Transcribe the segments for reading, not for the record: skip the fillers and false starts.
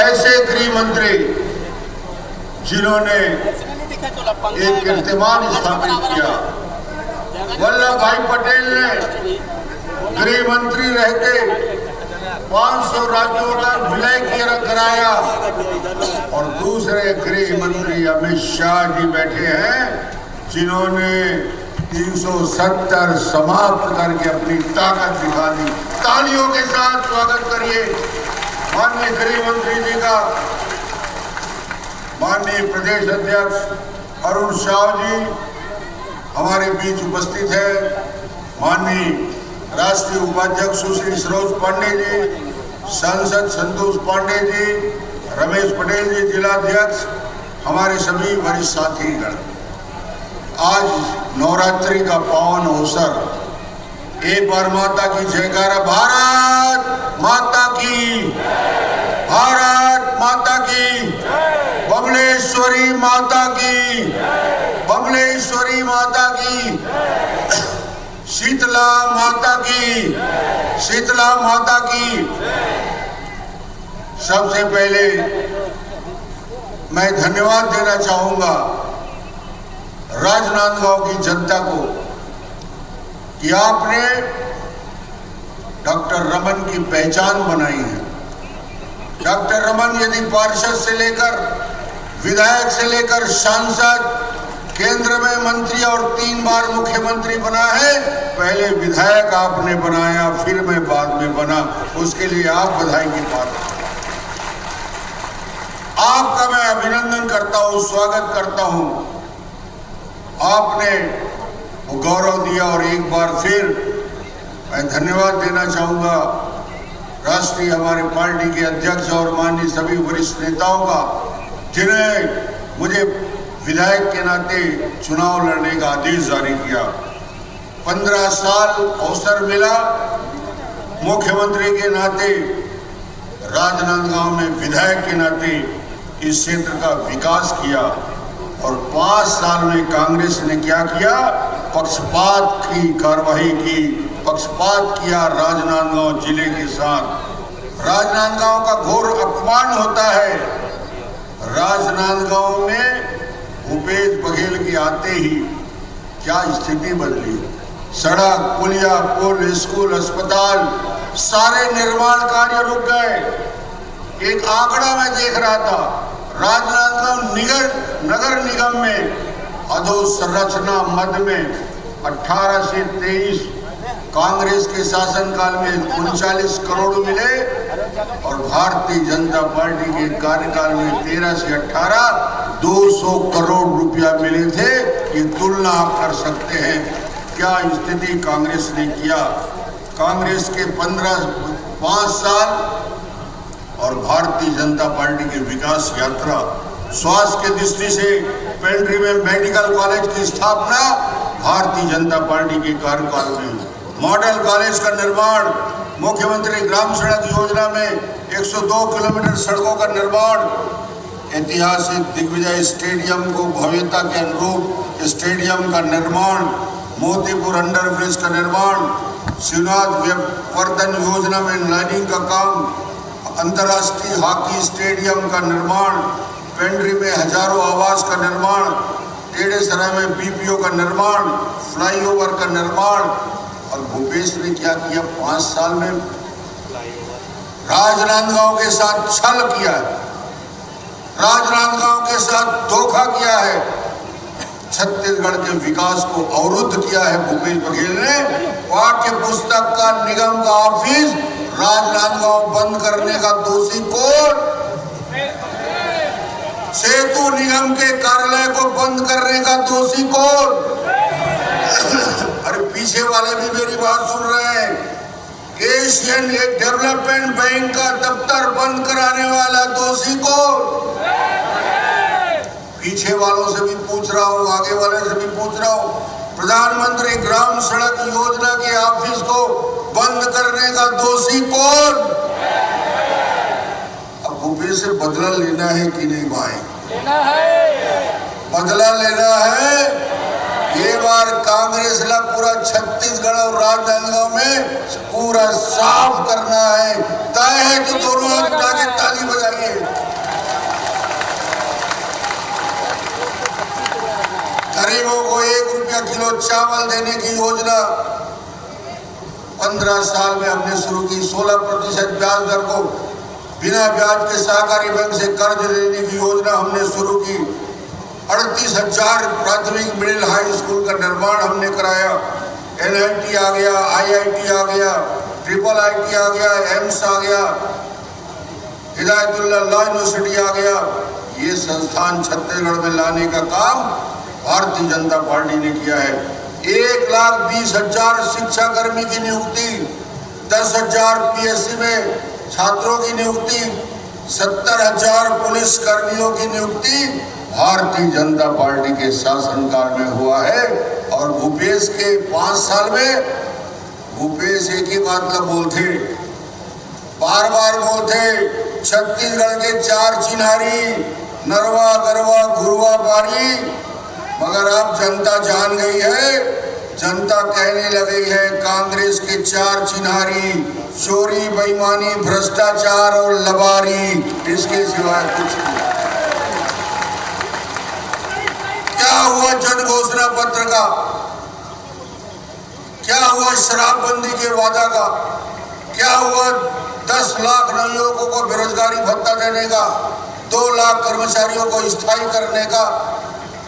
ऐसे गृह मंत्री जिन्होंने एक कीर्तिमान स्थापित किया। वल्लभ भाई पटेल ने गृह मंत्री रहते 500 राज्यों का विलय कराया और दूसरे गृह मंत्री अमित शाह जी बैठे हैं जिन्होंने 370 समाप्त करके अपनी ताकत दिखा दी। तालियों के साथ स्वागत करिए माननीय गृह मंत्री जी का। माननीय प्रदेश अध्यक्ष अरुण साव जी हमारे बीच उपस्थित है। माननीय राष्ट्रीय उपाध्यक्ष सुश्री सरोज पांडे जी, सांसद संतोष पांडे जी, रमेश पटेल जी जिलाध्यक्ष, हमारे सभी वरिष्ठ साथीगण, आज नवरात्रि का पावन अवसर। एक बार माता की जयकारा। भारत माता की, भारत माता की, बमलेश्वरी माता की, बमलेश्वरी माता की, शीतला माता की, शीतला माता की। सबसे पहले मैं धन्यवाद देना चाहूंगा राजनांदगांव की जनता को कि आपने डॉक्टर रमन की पहचान बनाई है। डॉक्टर रमन यदि पार्षद से लेकर विधायक से लेकर सांसद, केंद्र में मंत्री और 3 बार मुख्यमंत्री बना है। पहले विधायक आपने बनाया, फिर मैं बाद में बना, उसके लिए आप बधाई की पात्र। आपका मैं अभिनंदन करता हूं, स्वागत करता हूं। आपने वो गौरव दिया और एक बार फिर मैं धन्यवाद देना चाहूंगा राष्ट्रीय हमारे पार्टी के अध्यक्ष और माननीय सभी वरिष्ठ नेताओं का, जिन्हें मुझे विधायक के नाते चुनाव लड़ने का आदेश जारी किया। 15 साल अवसर मिला मुख्यमंत्री के नाते, राजनांदगांव में विधायक के नाते इस क्षेत्र का विकास किया और 5 साल में कांग्रेस ने क्या किया? पक्षपात की कार्रवाई की, पक्षपात किया राजनांदगांव जिले के साथ। राजनांदगांव का घोर अपमान होता है। राजनांदगांव में भूपेश बघेल के आते ही क्या स्थिति बदली। सड़क, पुलिया, पुल, स्कूल, अस्पताल, सारे निर्माण कार्य रुक गए। एक आंकड़ा मैं देख रहा था, राजनांदगांव नगर निगम में अधोसंरचना मद में 18 से 23 कांग्रेस के शासनकाल में 39 करोड़ मिले और भारतीय जनता पार्टी के कार्यकाल में 13 से 18 200 करोड़ रुपया मिले थे। ये तुलना आप कर सकते हैं क्या स्थिति कांग्रेस ने किया। कांग्रेस के 5 साल और भारतीय जनता पार्टी की विकास यात्रा। स्वास्थ्य की दृष्टि से पेंड्री में मेडिकल कॉलेज की स्थापना भारतीय जनता पार्टी के कार्यकाल में। मॉडल कॉलेज का निर्माण, मुख्यमंत्री ग्राम सड़क योजना में 102 किलोमीटर सड़कों का निर्माण, ऐतिहासिक दिग्विजय स्टेडियम को भव्यता के अनुरूप स्टेडियम का निर्माण, मोतीपुर अंडर ब्रिज का निर्माण, शिवनाथ वर्धन योजना में लाइनिंग का काम, अंतर्राष्ट्रीय हॉकी स्टेडियम का निर्माण, पेंड्री में हजारों आवास का निर्माण, टेढ़ेसरा में बीपीओ का निर्माण, फ्लाईओवर का निर्माण। और भूपेश ने क्या किया 5 साल में? राजनांदगांव के साथ छल किया है, राजनांदगांव के साथ धोखा किया है, छत्तीसगढ़ के विकास को अवरुद्ध किया है भूपेश बघेल ने। पाठ्य पुस्तक का निगम का ऑफिस राजनांदगांव बंद करने का दोषी कौन? सेतु निगम के कार्यालय को बंद करने का दोषी कौन? अरे पीछे वाले भी मेरी बात सुन रहे हैं। एशियन डेवलपमेंट बैंक का दफ्तर बंद कराने वाला दोषी कौन? पीछे वालों से भी पूछ रहा हूँ, आगे वाले से भी पूछ रहा हूँ। प्रधानमंत्री ग्राम सड़क योजना के ऑफिस को बंद करने का दोषी कौन? अब भूपेश से बदला लेना है कि नहीं भाई? लेना है, बदला लेना है। ये बार कांग्रेस ला पूरा छत्तीसगढ़ और राजनांदगांव में पूरा साफ करना है। तय है तो दोनों हाथ उठा के ताली बजाइए। किलो चावल देने की योजना 15 साल में हमने शुरू की। 16% ब्याज दर को बिना ब्याज के सहकारी बैंक से कर्ज देने की योजना हमने शुरू की। 38,000 प्राथमिक मिडिल हाई स्कूल का निर्माण हमने कराया। NIT आ गया, IIT आ गया, IIIT आ गया, एम्स आ गया, हिदायतुल्लाह लॉ यूनिवर्सिटी आ गया। ये संस्थान छत्तीसगढ़ में लाने का काम भारतीय जनता पार्टी ने किया है। 1,20,000 शिक्षाकर्मी की नियुक्ति, 10,000 PSC में छात्रों की नियुक्ति, 70,000 पुलिस कर्मियों की नियुक्ति भारतीय जनता पार्टी के शासनकाल में हुआ है। और भूपेश के 5 साल में भूपेश एक ही बात का बोलते, बार बार बोलते, छत्तीसगढ़ के 4 चिन्हारी, नरवा गरवा घुरवा पारी। मगर अब जनता जान गई है, जनता कहने लगी है कांग्रेस के 4 चिन्हारी चोरी, बेईमानी, भ्रष्टाचार और लबारी, इसके सिवाय कुछ नहीं। क्या हुआ जन घोषणा पत्र का? क्या हुआ शराबबंदी के वादा का? क्या हुआ 10 लाख नवयुवकों को बेरोजगारी भत्ता देने का, 2 लाख कर्मचारियों को स्थायी करने का,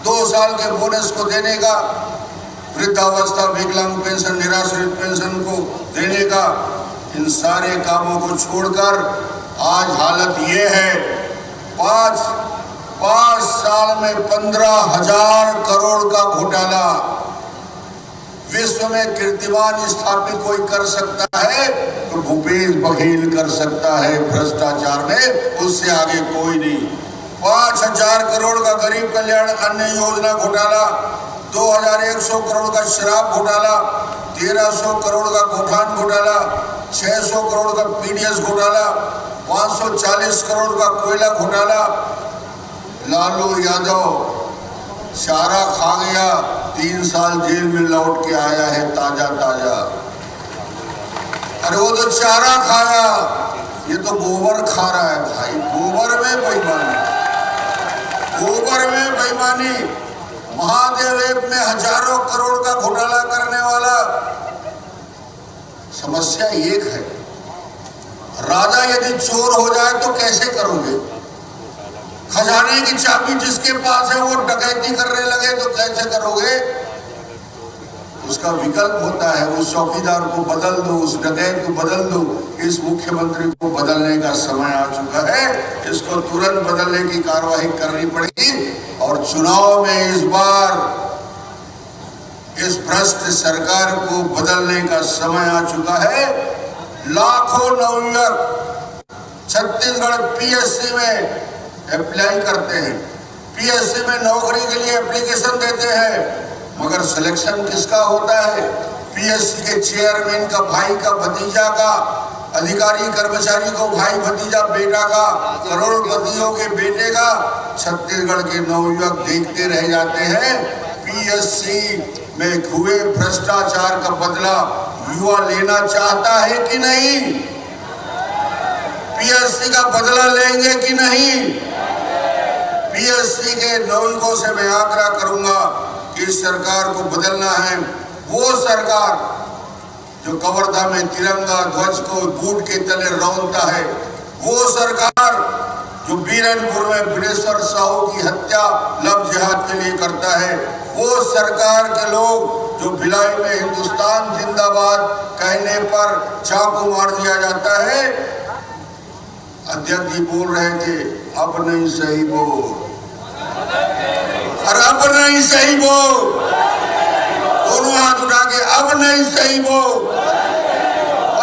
2 साल के बोनस को देने का, वृद्धावस्था, विकलांग पेंशन, निराश्रित पेंशन को देने का? इन सारे कामों को छोड़कर आज हालत ये है, 5 साल में 15,000 करोड़ का घोटाला। विश्व में कीर्तिमान स्थापित कोई कर सकता है तो भूपेश बघेल कर सकता है भ्रष्टाचार में, उससे आगे कोई नहीं। 5,000 करोड़ का गरीब कल्याण अन्न योजना घोटाला, 2,100 करोड़ का शराब घोटाला, 1,300 करोड़ का गोठान घोटाला, 600 करोड़ का PDS घोटाला, 540 करोड़ का कोयला घोटाला। लालू यादव चारा खा गया, 3 साल जेल में लौट के आया है ताजा ताजा। अरे वो तो चारा खाया, ये तो गोबर खा रहा है भाई। गोबर में बेईमानी, गोबर में बेईमानी। महादेव ऐप में हजारों करोड़ का घोटाला करने वाला। समस्या एक है, राजा यदि चोर हो जाए तो कैसे करोगे? खजाने की चाबी जिसके पास है वो डकैती करने लगे तो कैसे करोगे? उसका विकल्प होता है, उस चौकीदार को बदल दो, उस डकैत को बदल दो। इस मुख्यमंत्री को बदलने का समय आ चुका है, इसको तुरंत बदलने की कार्रवाई करनी पड़ेगी। और चुनाव में इस बार इस भ्रष्ट सरकार को बदलने का समय आ चुका है। लाखों नवयुवक छत्तीसगढ़ PSC में अप्लाई करते हैं, PSC में नौकरी के लिए एप्लीकेशन देते हैं, मगर सिलेक्शन किसका होता है? PSC के चेयरमैन का भाई का भतीजा का, अधिकारी कर्मचारी को भाई भतीजा बेटा का, करोड़पतियों के बेटे का। छत्तीसगढ़ के नवयुवक देखते रह जाते हैं। PSC में हुए भ्रष्टाचार का बदला युवा लेना चाहता है कि नहीं? PSC का बदला लेंगे कि नहीं? PSC के नागरिकों से मैं आग्रह करूंगा कि इस सरकार को बदलना है। वो सरकार जो कवर्धा में तिरंगा ध्वज को बूट के तले रौंदता है, वो सरकार जो बीरनपुर में बिनेश्वर साहू की हत्या लव जिहाद के लिए करता है, वो सरकार के लोग जो भिलाई में हिंदुस्तान जिंदाबाद कहने पर चाकू मार दिया जाता है। अध्यक्ष जी बोल रहे थे, अब नहीं सही बोल, और अब नहीं सही बोल, दोनों हाथ उठा के अब नहीं सही बोल,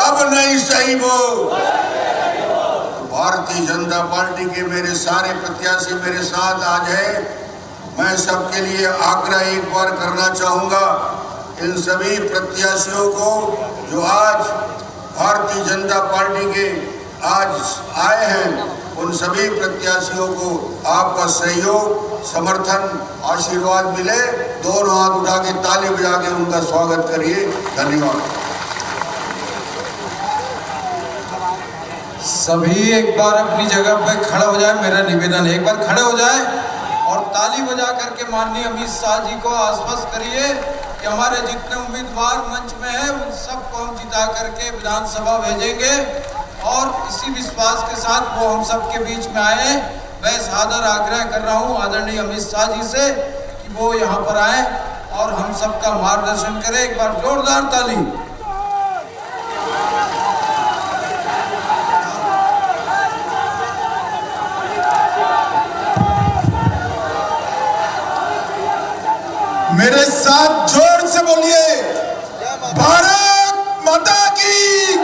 अब नहीं सही बोल। भारतीय जनता पार्टी के मेरे सारे प्रत्याशी मेरे साथ आज हैं। मैं सबके लिए आग्रह एक बार करना चाहूंगा, इन सभी प्रत्याशियों को जो आज भारतीय जनता पार्टी के आज आए हैं, उन सभी प्रत्याशियों को आपका सहयोग, समर्थन, आशीर्वाद मिले। दोनों हाथ उठा के ताली बजा के उनका स्वागत करिए। धन्यवाद। सभी एक बार अपनी जगह पर खड़े हो जाए, मेरा निवेदन है, एक बार खड़े हो जाए और ताली बजा करके माननीय अमित शाह जी को आश्वस्त करिए कि हमारे जितने उम्मीदवार मंच में हैं उन सबको हम जिता करके विधानसभा भेजेंगे और इसी विश्वास के साथ वो हम सबके बीच में आए। मैं सादर आग्रह कर रहा हूँ आदरणीय अमित शाह जी से कि वो यहाँ पर आए और हम सबका मार्गदर्शन करें। एक बार जोरदार ताली। मेरे साथ जोर से बोलिए, भारत माता की।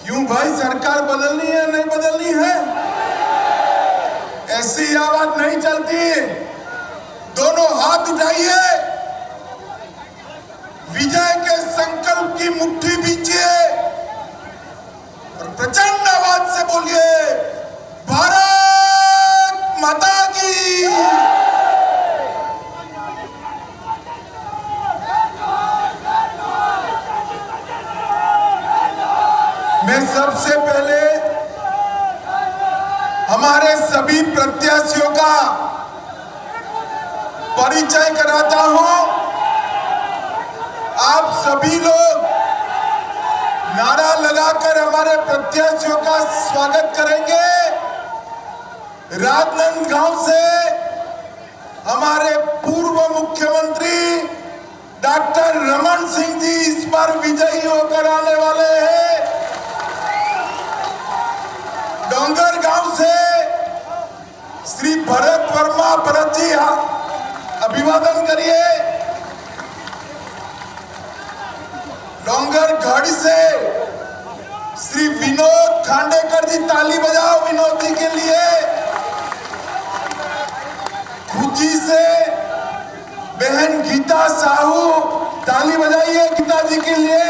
क्यों भाई, सरकार बदलनी है नहीं बदलनी है? ऐसी आवाज नहीं चलती। दोनों हाथ उठाइए, विजय के संकल्प की मुट्ठी भींचिए और प्रचंड आवाज से बोलिए, भारत माता की। मैं सबसे पहले हमारे सभी प्रत्याशियों का परिचय कराता हूं। आप सभी लोग नारा लगाकर हमारे प्रत्याशियों का स्वागत करेंगे। राजनांदगांव से हमारे पूर्व मुख्यमंत्री डॉक्टर रमन सिंह जी इस बार विजयी होकर आने वाले हैं। डोंगरगांव से श्री भरत वर्मा, भरत जी अभिवादन करिए। डोंगरगढ़ से श्री विनोद खांडेकर जी, ताली बजाओ विनोद जी के लिए। खुजी से बहन गीता साहू, ताली बजाइए गीता जी के लिए।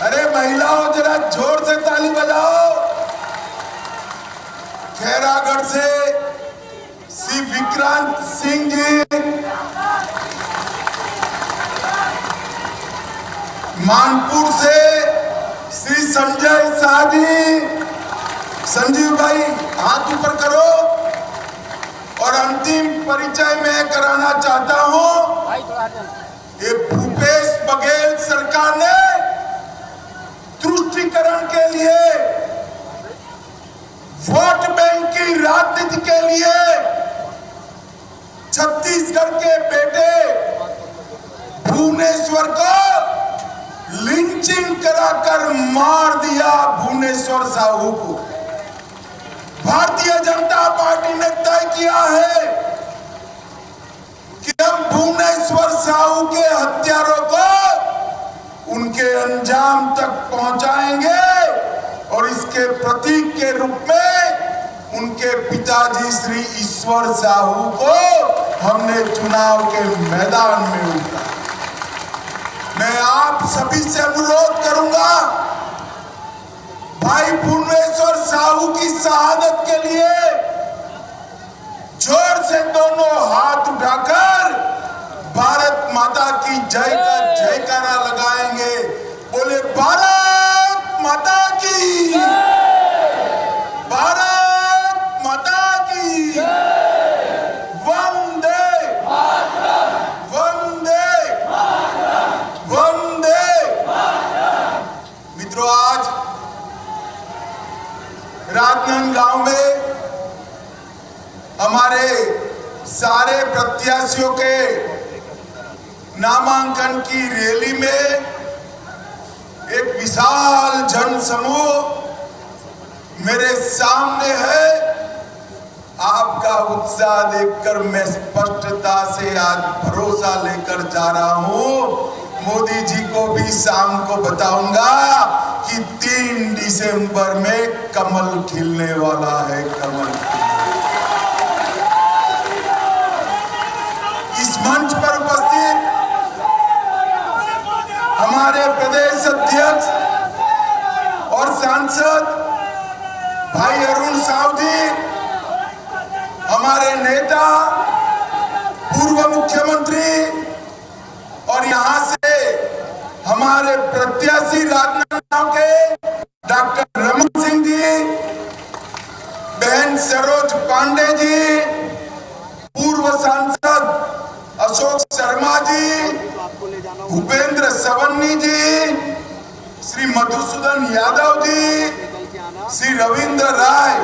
अरे महिलाओं जरा जोर से ताली बजाओ। खैरागढ़ से श्री विक्रांत सिंह जी, मानपुर से श्री संजय शाह जी। संजीव भाई हाथ ऊपर करो। और अंतिम परिचय मैं कराना चाहता हूं, ये भूपेश बघेल सरकार ने तुष्टीकरण के लिए, वोट बैंक की राजनीति के लिए छत्तीसगढ़ के बेटे भुवनेश्वर को लिंचिंग कराकर मार दिया। भुवनेश्वर साहू को भारतीय जनता पार्टी ने तय किया है कि हम भुवनेश्वर साहू के हत्यारों को उनके अंजाम तक पहुंचाएंगे और इसके प्रतीक के रूप में उनके पिताजी श्री ईश्वर साहू को हमने चुनाव के मैदान में उतारा। मैं आप सभी से अनुरोध करूंगा, भाई भुवनेश्वर साहू की शहादत के लिए जोर से दोनों हाथ उठाकर भारत माता की जय का जयकारा लगाएंगे। बोले भारत माता की, भारत माता की, वंदे वंदे वंदे। मित्रों, आज राजनांदगांव में हमारे सारे प्रत्याशियों के नामांकन की रैली में एक विशाल जन समूह मेरे सामने है। आपका उत्साह देखकर मैं स्पष्टता से आज भरोसा लेकर जा रहा हूं। मोदी जी को भी शाम को बताऊंगा कि 3 दिसंबर में कमल खिलने वाला है। कमल इस मंच पर उपस्थित हमारे प्रदेश अध्यक्ष और सांसद भाई अरुण साहू जी, हमारे नेता पूर्व मुख्यमंत्री और यहां से हमारे प्रत्याशी राजनांदगांव के डॉक्टर रमन सिंह जी, बहन सरोज पांडे जी, पूर्व सांसद अशोक शर्मा जी, भूपेंद्र सवन्नी जी, श्री मधुसूदन यादव जी, श्री रविंद्र राय,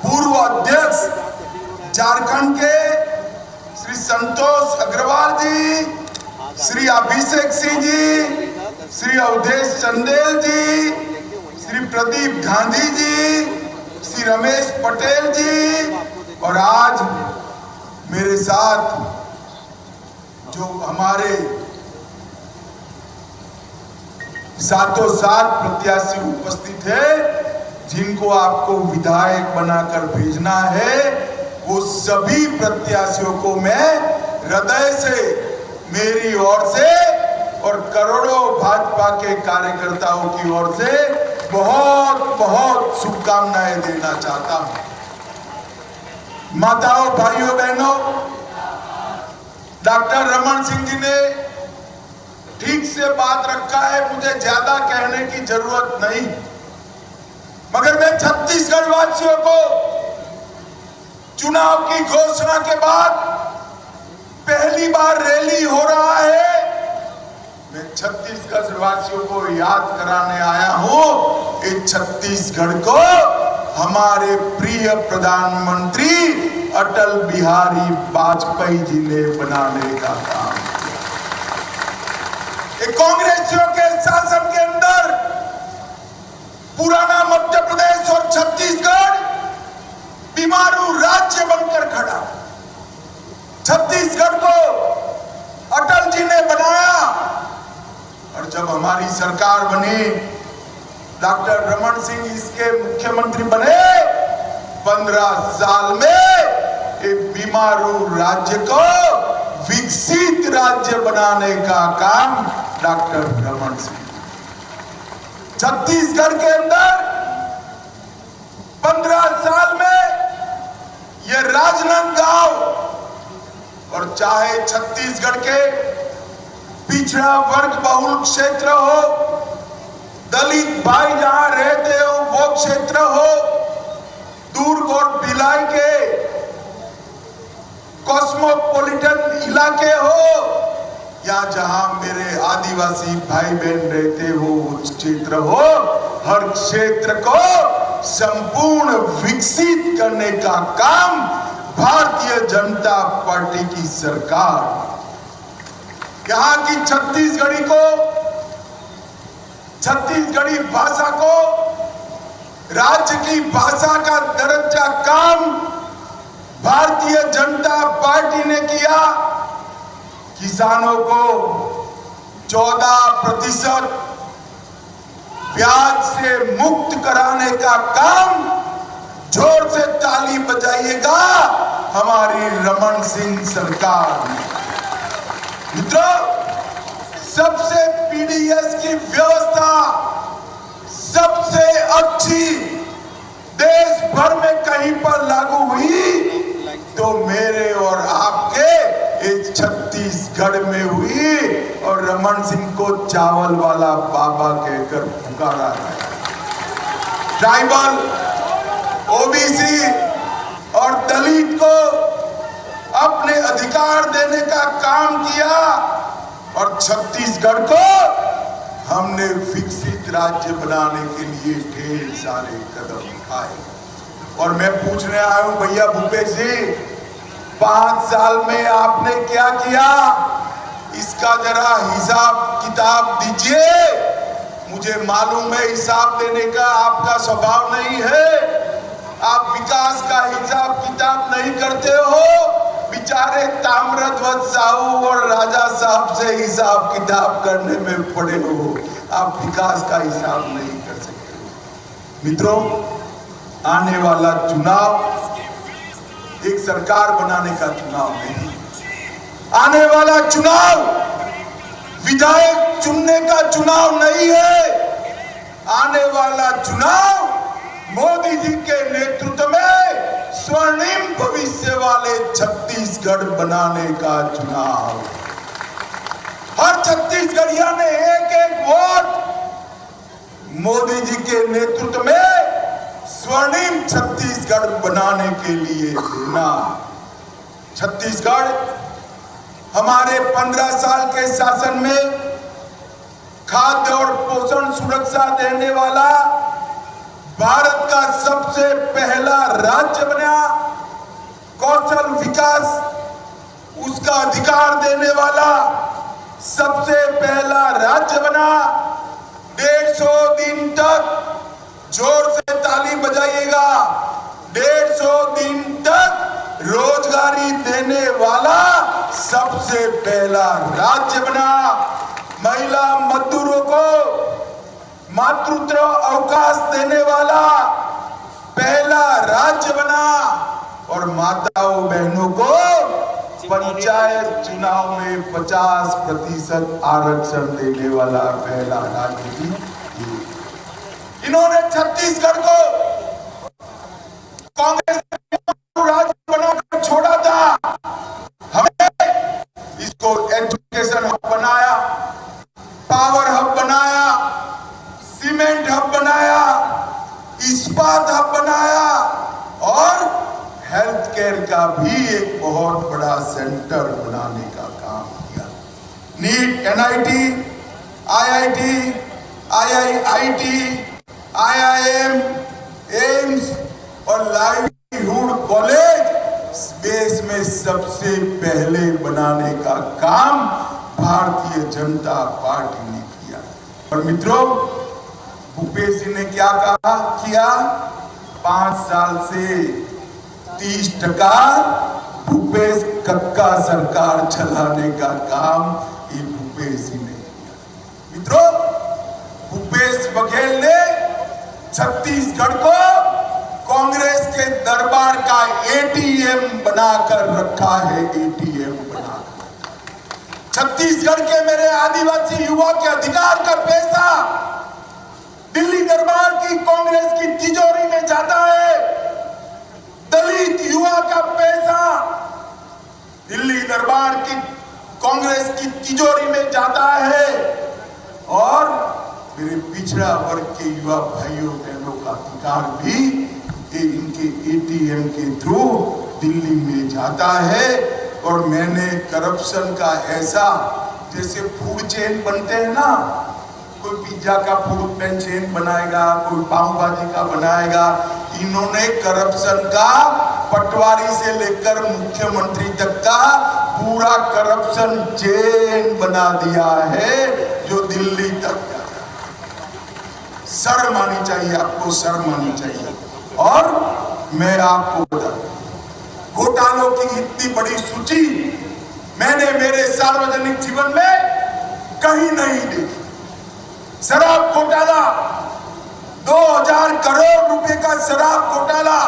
पूर्व अध्यक्ष झारखंड के, श्री संतोष अग्रवाल जी, श्री अभिषेक सिंह जी, श्री अवधेश चंदेल जी, श्री प्रदीप गांधी जी, श्री रमेश पटेल जी, और आज मेरे साथ जो हमारे सातों सात प्रत्याशी उपस्थित है, जिनको आपको विधायक बनाकर भेजना है, वो सभी प्रत्याशियों को मैं हृदय से, मेरी ओर से और करोड़ों भाजपा के कार्यकर्ताओं की ओर से बहुत बहुत शुभकामनाएं देना चाहता हूं। माताओं, भाइयों, बहनों, डॉक्टर रमन सिंह जी ने ठीक से बात रखा है, मुझे ज्यादा कहने की जरूरत नहीं, मगर मैं छत्तीसगढ़ वासियों को चुनाव की घोषणा के बाद पहली बार रैली हो रहा है, मैं छत्तीसगढ़ वासियों को याद कराने आया हूं, इस छत्तीसगढ़ को हमारे प्रिय प्रधानमंत्री अटल बिहारी वाजपेयी जी ने बनाने का काम किया। कांग्रेसियों के शासन के अंदर पुराना मध्य प्रदेश और छत्तीसगढ़ बीमारू राज्य बनकर खड़ा। छत्तीसगढ़ को अटल जी ने बनाया, और जब हमारी सरकार बनी, डॉक्टर रमन सिंह इसके मुख्यमंत्री बने, 15 साल में एक बीमारू राज्य को विकसित राज्य बनाने का काम डॉक्टर रमन सिंह। छत्तीसगढ़ के अंदर 15 साल में यह राजनांदगांव, और चाहे छत्तीसगढ़ के पिछड़ा वर्ग बहुल क्षेत्र हो, दलित भाई जहां रहते हो वो क्षेत्र हो, दुर्ग और भिलाई के कॉस्मोपॉलिटन इलाके हो, या जहां मेरे आदिवासी भाई बहन रहते हो वो क्षेत्र हो, हर क्षेत्र को संपूर्ण विकसित करने का काम भारतीय जनता पार्टी की सरकार, यहाँ की छत्तीसगढ़ी भाषा को राज्य की भाषा का दर्जा काम भारतीय जनता पार्टी ने किया। किसानों को 14% ब्याज से मुक्त कराने का काम, जोर से ताली बजाइएगा, हमारी रमन सिंह सरकार ने। मित्रों, सबसे पीडीएस की व्यवस्था सबसे अच्छी देश भर में कहीं पर लागू हुई तो मेरे और आपके इस छत्तीसगढ़ में हुई, और रमन सिंह को चावल वाला बाबा कहकर पुकारा गया। ट्राइबल, ओबीसी और दलित को अपने अधिकार देने का काम किया, और छत्तीसगढ़ को हमने विकसित राज्य बनाने के लिए ढेर सारे कदम उठाए। और मैं पूछने आया हूं, भैया भूपेश जी, 5 साल में आपने क्या किया, इसका जरा हिसाब किताब दीजिए। मुझे मालूम है हिसाब देने का आपका स्वभाव नहीं है, आप विकास का हिसाब किताब नहीं करते हो। बेचारे ताम्रध्वज साहू और राजा साहब से हिसाब किताब करने में पड़े हो, आप विकास का हिसाब नहीं कर सकते। मित्रों, आने वाला चुनाव एक सरकार बनाने का चुनाव नहीं, आने वाला चुनाव विधायक चुनने का चुनाव नहीं है, आने वाला चुनाव मोदी जी के नेतृत्व में स्वर्णिम भविष्य वाले छत्तीसगढ़ बनाने का चुनाव। हर छत्तीसगढ़िया ने एक एक वोट मोदी जी के नेतृत्व में स्वर्णिम छत्तीसगढ़ बनाने के लिए देना। छत्तीसगढ़ हमारे 15 साल के शासन में खाद्य और पोषण सुरक्षा देने वाला भारत का सबसे पहला राज्य बना। कौशल विकास उसका अधिकार देने वाला सबसे पहला राज्य बना। 150 दिन तक, जोर से ताली बजाइएगा, 150 दिन तक रोजगारी देने वाला सबसे पहला राज्य बना। महिला मजदूरों को मातृत्व अवकाश देने वाला पहला राज्य बना और माताओं बहनों को पंचायत चुनाव में 50% आरक्षण देने वाला पहला राज्य भी। इन्होंने छत्तीसगढ़ को कांग्रेस राज्य बनाकर छोड़ा था। हमें इसको एजुकेशन हब बनाया, पावर हब बनाया, सीमेंट हब बनाया, इस्पात हब बनाया और हेल्थ केयर का भी एक बहुत बड़ा सेंटर बनाने का काम किया। NEET, NIT, IIT, IIT, IIM, AIIMS और लाइवलीहुड कॉलेज देश में सबसे पहले बनाने का काम भारतीय जनता पार्टी ने किया। और मित्रों, भूपेश जी ने क्या किया? 5 साल से 30% भूपेश कक्का सरकार चलाने का काम ये भूपेश जी ने किया। मित्रों, भूपेश बघेल ने छत्तीसगढ़ को कांग्रेस के दरबार का एटीएम बनाकर रखा है। एटीएम बनाकर छत्तीसगढ़ के मेरे आदिवासी युवा के अधिकार का पैसा दिल्ली दरबार की कांग्रेस की तिजोरी में जाता है। दलित युवा का पैसा दिल्ली दरबार की कांग्रेस की तिजोरी में जाता है और मेरे पिछड़ा वर्ग के युवा भाइयों बहनों का अधिकार भी इनके एटीएम के थ्रू दिल्ली में जाता है। और मैंने करप्शन का ऐसा, जैसे फूड चेन बनते हैं ना, कोई पिज्जा का फूड चेन बनाएगा, कोई पाव भाजी का बनाएगा, इन्होंने करप्शन का पटवारी से लेकर मुख्यमंत्री तक का पूरा करप्शन चेन बना दिया है जो दिल्ली तक जाता है। शर्म आनी चाहिए आपको, शर्म आनी चाहिए। और मैं आपको बता दूं, घोटालों की इतनी बड़ी सूची मैंने मेरे सार्वजनिक जीवन में कहीं नहीं देखी। शराब घोटाला, 2000 करोड़ रुपए का शराब घोटाला,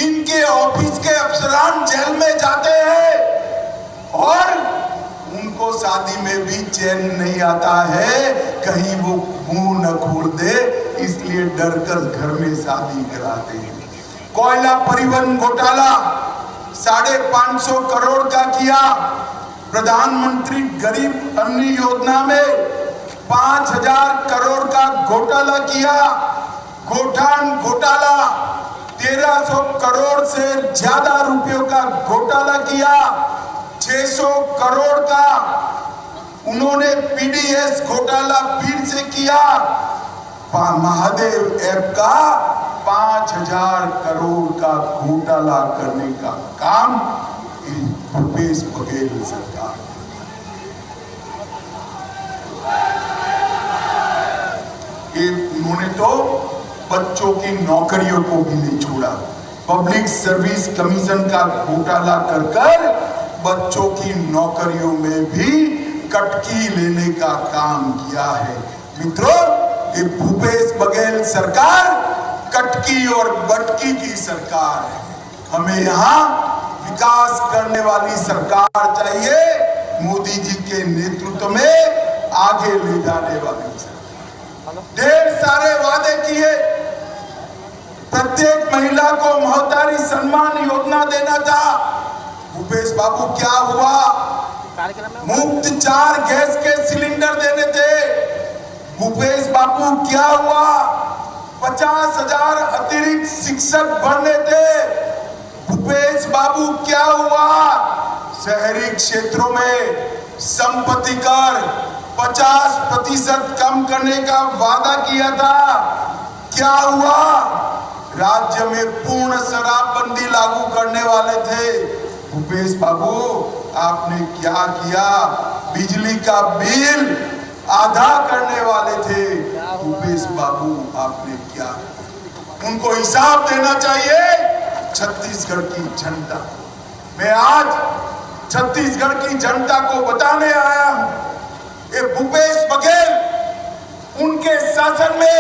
इनके ऑफिस के अफसरान जेल में जाते हैं और उनको शादी में भी चैन नहीं आता है, कहीं वो मुंह न खोल दे, इसलिए डरकर घर में शादी कराते हैं। कोयला परिवहन घोटाला 550 करोड़ का किया। प्रधानमंत्री गरीब अन्न योजना में 5000 करोड़ का घोटाला किया। गोठान घोटाला 1300 करोड़ से ज्यादा रुपयों का घोटाला किया। 600 करोड़ का उन्होंने पीडीएस घोटाला फिर से किया। महादेव ऐप का 5000 करोड़ का घोटाला करने का काम भूपेश बघेल सरकार। उन्होंने तो बच्चों की नौकरियों को भी नहीं छोड़ा। पब्लिक सर्विस कमीशन का घोटाला कर बच्चों की नौकरियों में भी कटकी लेने का काम किया है। मित्रों, ये भूपेश बघेल सरकार कटकी और बटकी की सरकार है। हमें यहाँ विकास करने वाली सरकार चाहिए, मोदी जी के नेतृत्व में आगे ले जाने वाली सरकार। ढेर सारे वादे किए, प्रत्येक महिला को मोहतारी सम्मान योजना देना था। भूपेश बाबू क्या हुआ? मुफ्त 4 गैस के सिलेंडर देने थे। भूपेश बाबू क्या हुआ? 50,000 अतिरिक्त शिक्षक बढ़ने थे। भूपेश बाबू क्या हुआ? शहरी क्षेत्रों में संपत्ति कर 50% कम करने का वादा किया था। क्या हुआ? राज्य में पूर्ण शराबबंदी लागू करने वाले थे। भूपेश बाबू, आपने क्या किया? बिजली का बिल आधा करने वाले थे। भूपेश बाबू, आपने क्या? उनको हिसाब देना चाहिए छत्तीसगढ़ की जनता। मैं आज छत्तीसगढ़ की जनता को बताने आया हूं, ये भूपेश बघेल, उनके शासन में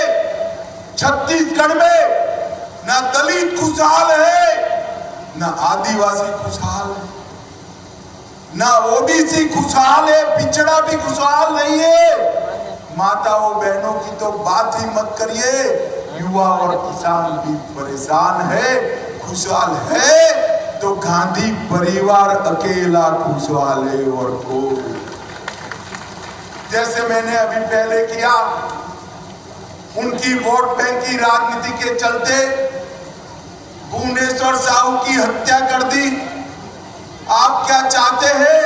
छत्तीसगढ़ में ना दलित खुशहाल है, ना आदिवासी खुशहाल है, ना ओबीसी खुशहाल है, पिछड़ा भी खुशहाल नहीं है। माताओं बहनों की तो बात ही मत करिए, युवा और किसान भी परेशान है। खुशहाल है तो गांधी परिवार अकेला खुशहाल है। और कोई, जैसे मैंने अभी पहले किया, उनकी वोट बैंक की राजनीति के चलते भुवनेश्वर साहू की हत्या कर दी। आप क्या चाहते हैं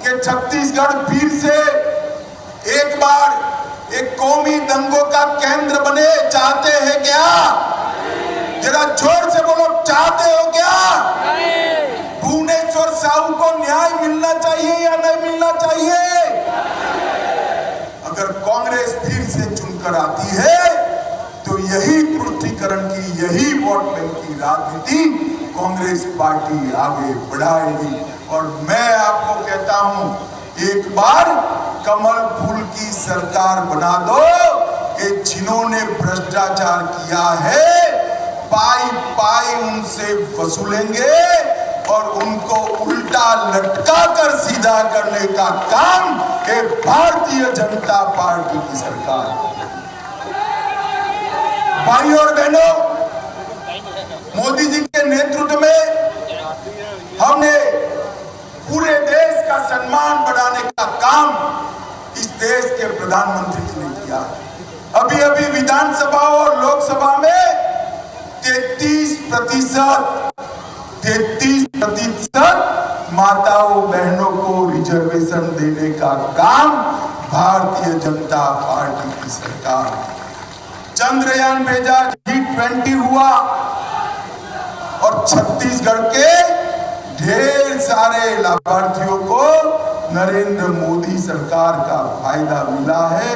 कि छत्तीसगढ़ फिर से एक बार एक कौमी दंगों का केंद्र बने? चाहते हैं क्या? जरा जोर से बोलो, चाहते हो क्या? भुवनेश्वर साहू को न्याय मिलना चाहिए या नहीं मिलना चाहिए? अगर कांग्रेस फिर से चुनकर आती है तो यही तुष्टीकरण की, यही वोट बैंक की राजनीति कांग्रेस पार्टी आगे बढ़ाएगी। और मैं आपको कहता हूं, एक बार कमल फूल की सरकार बना दो। ये जिन्होंने भ्रष्टाचार किया है, पाई पाई उनसे वसूलेंगे और उनको उल्टा लटका कर सीधा करने का काम एक भारतीय जनता पार्टी की सरकार। भाई और बहनों, मोदी जी के नेतृत्व में हमने पूरे देश का सम्मान बढ़ाने का काम इस देश के प्रधानमंत्री जी ने किया। अभी अभी विधानसभा और लोकसभा में 33% माताओं बहनों को रिजर्वेशन देने का काम भारतीय जनता पार्टी की सरकार। चंद्रयान भेजा, G20 हुआ और छत्तीसगढ़ के ढेर सारे लाभार्थियों को नरेंद्र मोदी सरकार का फायदा मिला है।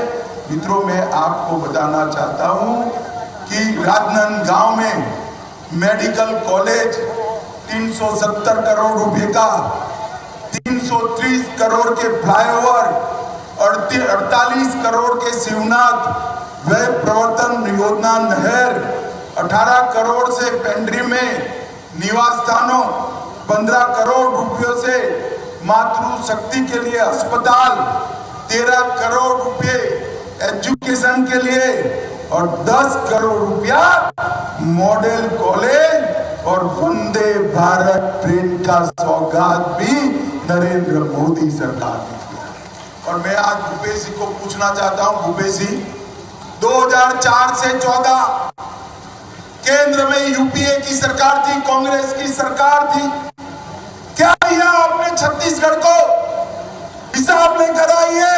मित्रों, मैं आपको बताना चाहता हूं कि राजनांदगांव में मेडिकल कॉलेज 370 करोड़ रुपए का, 330 करोड़ के फ्लाईओवर, 48 करोड़ के शिवनाथ व्यय प्रवर्तन योजना नहर, 18 करोड़ से पेंड्री में निवास स्थानों, 15 करोड़ रुपयों से मातृशक्ति के लिए अस्पताल, 13 करोड़ रुपए एजुकेशन के लिए और 10 करोड़ रुपया मॉडल कॉलेज और वंदे भारत ट्रेन का सौगात भी नरेंद्र मोदी सरकार ने किया। और मैं आज भूपेश जी को पूछना चाहता हूं, भूपेश जी, 2004 से 14 केंद्र में यूपीए की सरकार थी, कांग्रेस की सरकार थी। क्या दिया आपने छत्तीसगढ़ को? हिसाब लेकर आइए।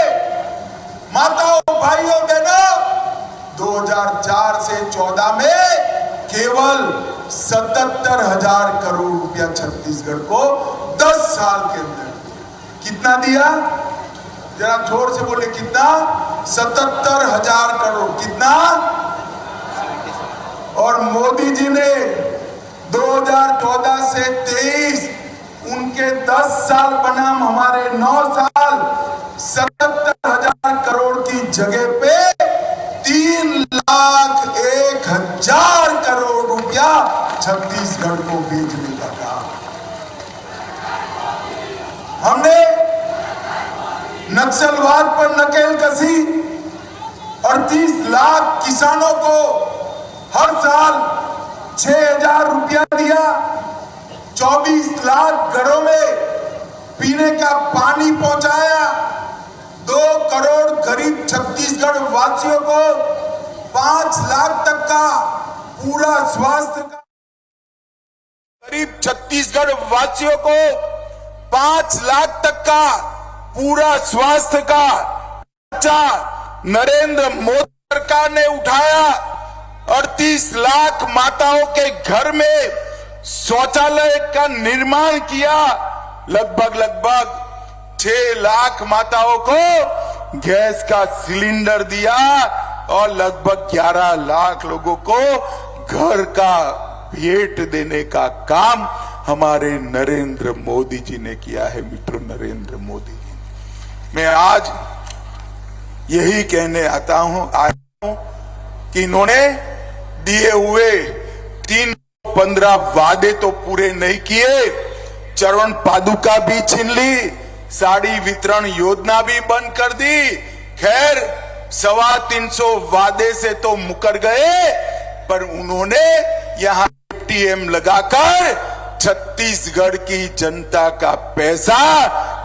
माताओं, भाइयों, बहनों, 2004 से 14 में केवल 77,000 करोड़ रुपया छत्तीसगढ़ को 10 साल के अंदर कितना दिया? जरा जोर से बोले, कितना? 77,000 करोड़। कितना? और मोदी जी ने 2014 से 23 उनके 10 साल बनाम हमारे 9 साल 77,000 करोड़ की जगह पे 3,01,000 करोड़ रुपया छत्तीसगढ़ को भेजने का काम हमने। नक्सलवाद पर नकेल कसी, 38 लाख किसानों को हर साल 6,000 रुपया दिया, 24 लाख घरों में पीने का पानी पहुंचाया, 2 करोड़ गरीब छत्तीसगढ़ वासियों को 5 लाख तक का पूरा स्वास्थ्य का, गरीब छत्तीसगढ़ वासियों को 5 लाख तक का पूरा स्वास्थ्य का खर्चा नरेंद्र मोदी सरकार ने उठाया। 38 लाख माताओं के घर में शौचालय का निर्माण किया। लगभग 6 लाख माताओं को गैस का सिलेंडर दिया और लगभग 11 लाख लोगों को घर का भेंट देने का काम हमारे नरेंद्र मोदी जी ने किया है। मित्रों, नरेंद्र मोदी जी, मैं आज यही कहने आया हूं कि इन्होंने दिए हुए 315 वादे तो पूरे नहीं किए, चरण पादुका भी छीन ली, साड़ी वितरण योजना भी बंद कर दी। खैर 325 वादे से तो मुकर गए, पर उन्होंने यहां एटीएम लगाकर छत्तीसगढ़ की जनता का पैसा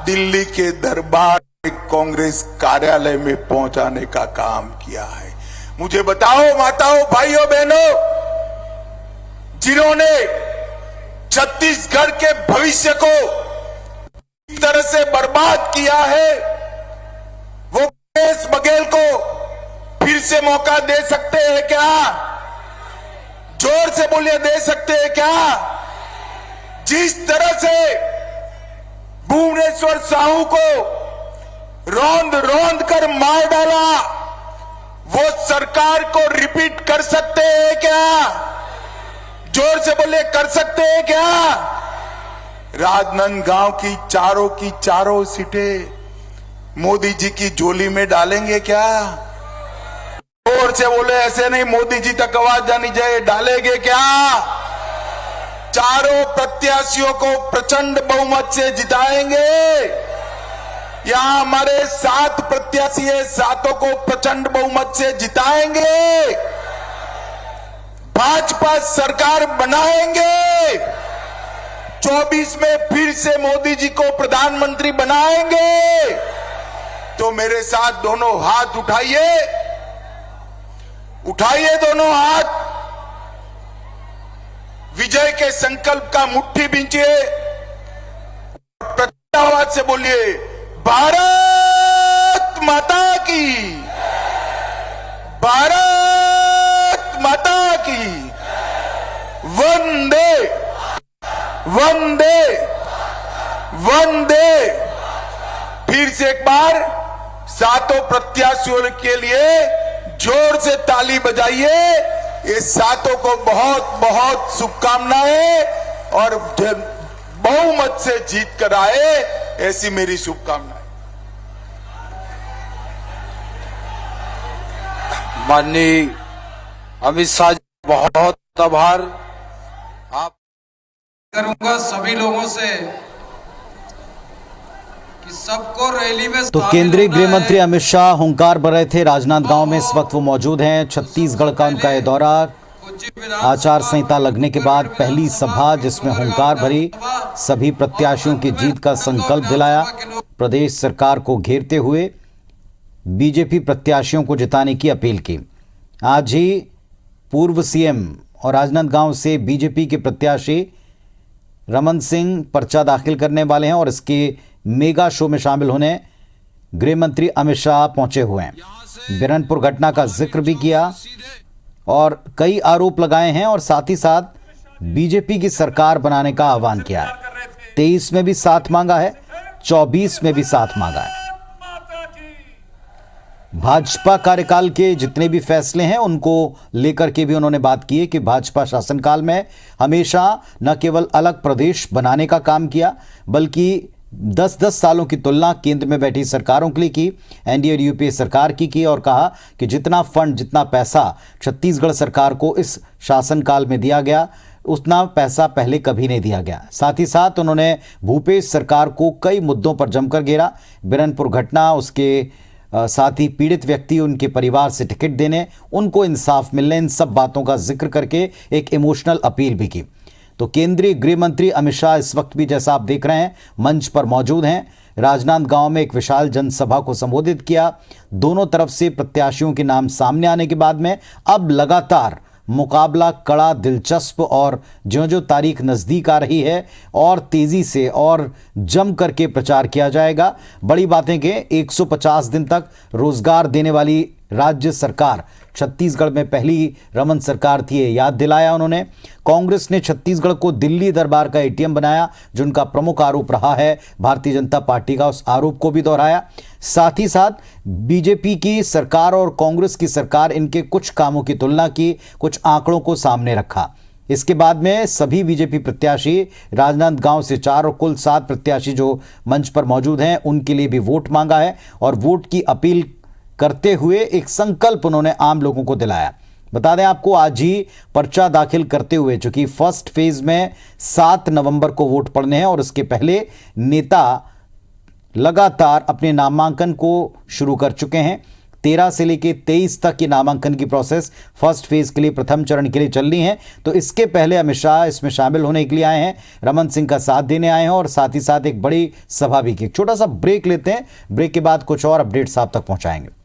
दिल्ली के दरबार कांग्रेस कार्यालय में पहुंचाने का काम किया है। मुझे बताओ माताओं, भाइयों, बहनों, जिन्होंने छत्तीसगढ़ के भविष्य को इस तरह से बर्बाद किया है, वो भूपेश बघेल को फिर से मौका दे सकते हैं क्या? जोर से बोलिए, दे सकते हैं क्या? जिस तरह से भुवनेश्वर साहू को रौंद रौंद कर मार डाला, वो सरकार को रिपीट कर सकते हैं क्या? जोर से बोले, कर सकते हैं क्या? राजनांदगांव की चारों सीटें मोदी जी की झोली में डालेंगे क्या? जोर से बोले, ऐसे नहीं, मोदी जी तक आवाज जानी चाहिए, डालेंगे क्या? चारों प्रत्याशियों को प्रचंड बहुमत से जिताएंगे। यहां हमारे 7 प्रत्याशी है, 7 को प्रचंड बहुमत से जिताएंगे। भाजपा सरकार बनाएंगे। 24 में फिर से मोदी जी को प्रधानमंत्री बनाएंगे। तो मेरे साथ दोनों हाथ उठाइए, उठाइए दोनों हाथ, विजय के संकल्प का मुट्ठी बींचिए, प्रचंड आवाज से बोलिए, भारत माता की, भारत माता की, वंदे वंदे वंदे। फिर से एक बार 7 प्रत्याशियों के लिए जोर से ताली बजाइए। ये 7 को बहुत बहुत शुभकामनाएं और बहुमत से जीत कर आए, ऐसी मेरी शुभकामनाएं। माननीय अमित शाह जी, बहुत आभार। आप करूंगा सभी लोगों से कि सबको रैली में तो केंद्रीय गृह मंत्री अमित शाह हुंकार भर रहे थे। राजनांदगांव में इस वक्त वो मौजूद हैं। छत्तीसगढ़ का उनका ये दौरा, आचार संहिता लगने के बाद पहली सभा जिसमें हुंकार भरी, सभी प्रत्याशियों की जीत का संकल्प दिलाया। प्रदेश सरकार को घेरते हुए बीजेपी प्रत्याशियों को जिताने की अपील की। आज ही पूर्व सीएम और राजनांदगांव से बीजेपी के प्रत्याशी रमन सिंह पर्चा दाखिल करने वाले हैं और इसके मेगा शो में शामिल होने गृह मंत्री अमित शाह पहुंचे हुए हैं। बिरनपुर घटना का जिक्र भी किया और कई आरोप लगाए हैं और साथ ही साथ बीजेपी की सरकार बनाने का आह्वान किया है। 23 में भी साथ मांगा है, 24 में भी साथ मांगा है। भाजपा कार्यकाल के जितने भी फैसले हैं उनको लेकर के भी उन्होंने बात की है कि भाजपा शासनकाल में हमेशा न केवल अलग प्रदेश बनाने का काम किया, बल्कि 10-10 सालों की तुलना केंद्र में बैठी सरकारों के लिए की, एनडीए और यूपीए सरकार की और कहा कि जितना फंड, जितना पैसा छत्तीसगढ़ सरकार को इस शासनकाल में दिया गया, उतना पैसा पहले कभी नहीं दिया गया। साथ ही साथ उन्होंने भूपेश सरकार को कई मुद्दों पर जमकर घेरा। बिरनपुर घटना, उसके साथ ही पीड़ित व्यक्ति, उनके परिवार से टिकट देने, उनको इंसाफ मिलने, इन सब बातों का जिक्र करके एक इमोशनल अपील भी की। तो केंद्रीय गृह मंत्री अमित शाह इस वक्त भी, जैसा आप देख रहे हैं, मंच पर मौजूद हैं। राजनांदगांव में एक विशाल जनसभा को संबोधित किया। दोनों तरफ से प्रत्याशियों के नाम सामने आने के बाद में अब लगातार मुकाबला कड़ा, दिलचस्प और ज्यों-ज्यों तारीख नज़दीक आ रही है और तेज़ी से और जम करके प्रचार किया जाएगा। बड़ी बातें कि 150 दिन तक रोजगार देने वाली राज्य सरकार छत्तीसगढ़ में पहली रमन सरकार थी, ये याद दिलाया उन्होंने। कांग्रेस ने छत्तीसगढ़ को दिल्ली दरबार का एटीएम बनाया, जो उनका प्रमुख आरोप रहा है भारतीय जनता पार्टी का, उस आरोप को भी दोहराया। साथ ही साथ बीजेपी की सरकार और कांग्रेस की सरकार, इनके कुछ कामों की तुलना की, कुछ आंकड़ों को सामने रखा। इसके बाद में सभी बीजेपी प्रत्याशी राजनांदगांव से 4 और कुल 7 प्रत्याशी जो मंच पर मौजूद हैं, उनके लिए भी वोट मांगा है और वोट की अपील करते हुए एक संकल्प उन्होंने आम लोगों को दिलाया। बता दें आपको, आज ही पर्चा दाखिल करते हुए, चूंकि फर्स्ट फेज में 7 नवंबर को वोट पड़ने हैं और इसके पहले नेता लगातार अपने नामांकन को शुरू कर चुके हैं। 13 से लेकर 23 तक की नामांकन की प्रोसेस फर्स्ट फेज के लिए, प्रथम चरण के लिए चल रही है। तो इसके पहले अमित शाह इसमें शामिल होने के लिए आए हैं, रमन सिंह का साथ देने आए हैं और साथ ही साथ एक बड़ी सभा भी की। छोटा सा ब्रेक लेते हैं, ब्रेक के बाद कुछ और अपडेट्स आप तक पहुंचाएंगे।